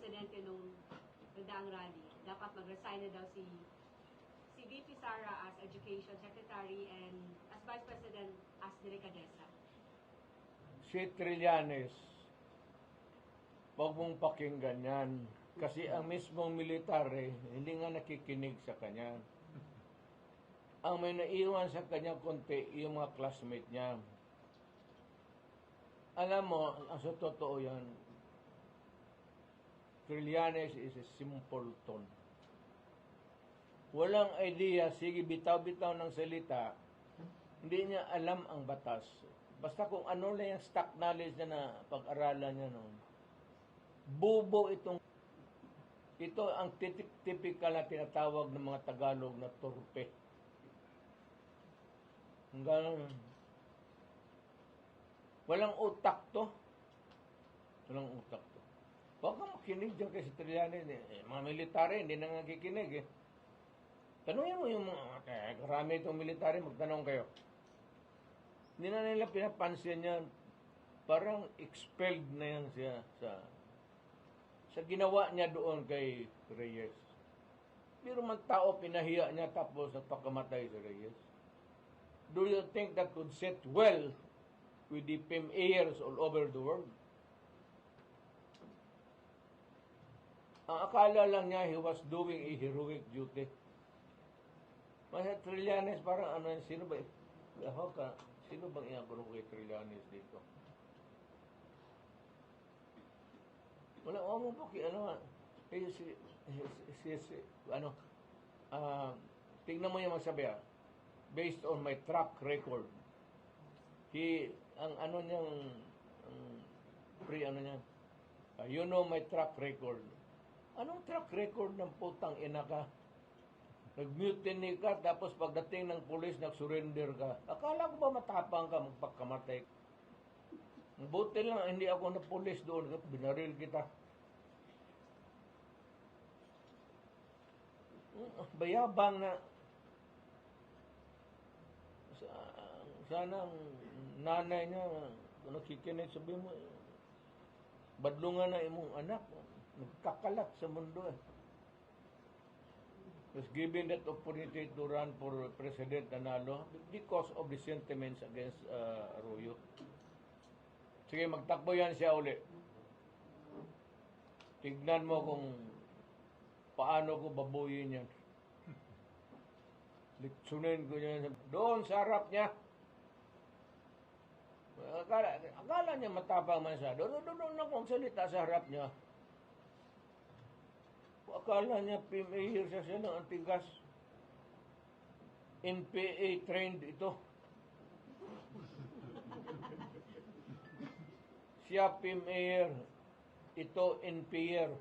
presidente nung nagdaang rally. Dapat mag-resign na daw si VP Sara as Education Secretary and as Vice President as delikadesa. Si Trillanes, huwag mong pakinggan yan. Kasi ang mismong military, hindi nga nakikinig sa kanya. Ang may naiwan sa kanya konti, yung mga classmate niya. Alam mo, ang sa totoo yan, Trillanes is a simpleton. Walang idea, sige bitaw-bitaw ng salita, hindi niya alam ang batas. Basta kung ano lang yung stock knowledge niya na pag-aralan niya noon. Bubo ito ang typical na tinatawag ng mga Tagalog na turpe. Hanggang walang utak to. Walang utak to. Huwag kang makinig dyan kay si Trillanes. Mga military, hindi na nakikinig eh. Tanungin mo yung mga, karami itong military, magtanong kayo. Hindi na nila pinapansin yan. Parang expelled na yan siya sa ginawa niya doon kay Reyes. Pero man tao, pinahiya niya tapos nagpakamatay si Reyes. Do you think that would sit well with the PMAers all over the world? Ang akala lang niya, he was doing a heroic duty. Masa Trillanes, parang ano, sino ba? Sino bang iaguro kay Trillanes dito? Wala mo pa ano, tingnan mo yung masabi based on my track record. Ang ano niyang, you know my track record. Anong track record ng putang ina ka? Nag-mutiny ka, tapos pagdating ng pulis, nag-surrender ka. Akala ko ba matapang ka, magpagkamatay? Buti lang, hindi ako na pulis doon, binaril kita. Bayabang na, sana ang nanay niya, nakikinig, sabi mo, badlungan na imong anak, nagkakalat sa mundo eh. Was given that opportunity to run for President Nanalo because of the sentiments against Arroyo. Sige, magtakbo yan siya uli. Tignan mo kung paano ko babuyin yan. Litsunin ko yan. Doon sa harap niya. Akala niya matapang man siya. Doon akong salita sa harap niya. Akala niya PMA siya ng Antigas. NPA trained ito. Siya PMA, ito NPA.